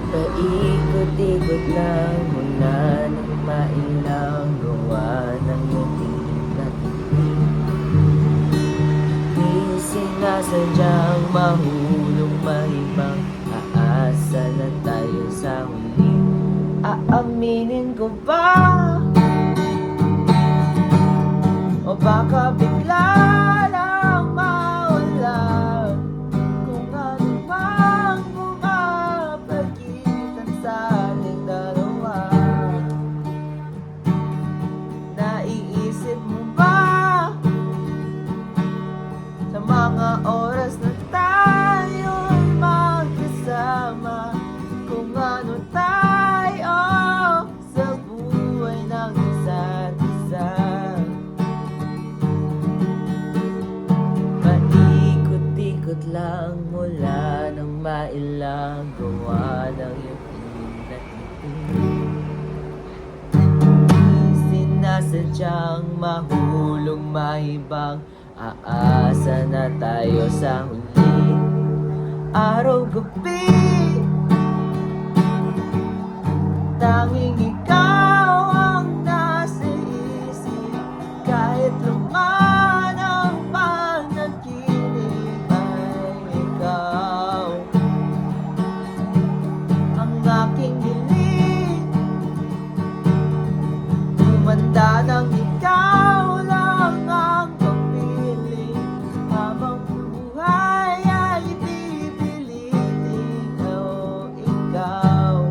Paikot-ikot lang mula nang mailang gawa ng iyong na titig. Di sinasadyang mahulong mahibang, aasa na tayo sa huli. Aaminin ko ba? O baka bigla lang mawala kung ano mang bumapagitan sa ating dalawa. Naiisip mo ba sa mga oras na tayo'y magkasama, kung ano tayo sa buhay ng isa't isa? Paikot-ikot lang mula nang mailang gawa ng iyong pinatitig. Sinasadyang mahulong mahibang, aasa na tayo sa huli. Araw-gabi, tanging ikaw ang nasa isip. Kahit luman ang panaginip ay ikaw ang aking hiling. Tumanda ng ikaw lang ang papiling, habang buhay ay pipilitin ko ikaw.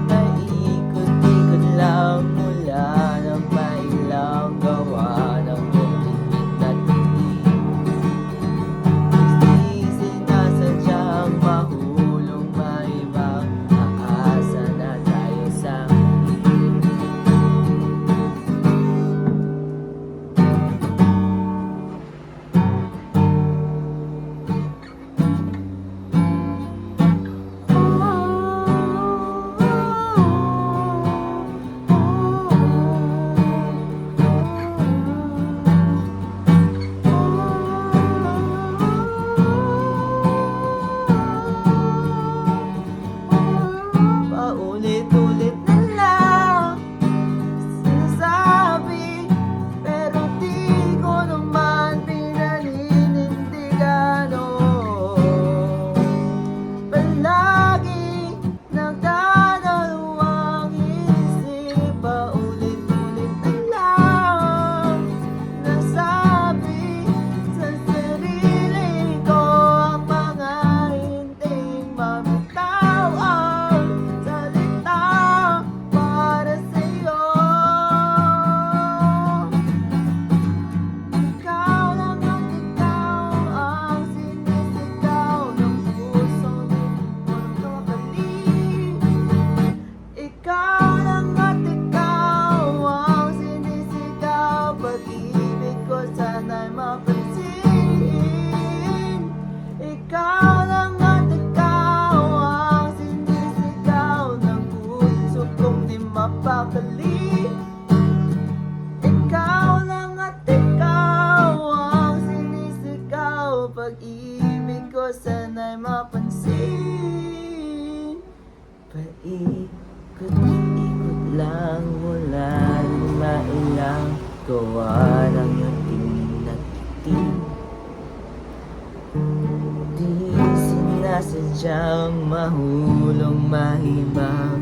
Paikot-ikot lang mula ng mailang gawa ng iyong na titig. Di sinasadyang mahulong mahibang, aasa na tayo sa paulit-ulit na lang sinasabi, pero di ko naman pinaninindigan. Palagi nagdadalawang isip, paulit-ulit na lang nasabi sa sarili ko ang mga hinding mabitaw ang salita para sa'yo. Ikaw lang ang ikaw ang sinisigaw ng puso ni walang kapatid. Ikaw lang at ikaw ang sinisigaw, pag-ibig ko sana'y mapansin. Ikaw lang at ikaw ang sinisigaw ng puso kong di mapakali. Ikaw lang at ikaw ang sinisigaw, pag-ibig ko sana'y mapansin. Paikot-ikot lang mula nang mailang gawa ng iyong tinatitig. Di sinasadyang mahulong mahibang,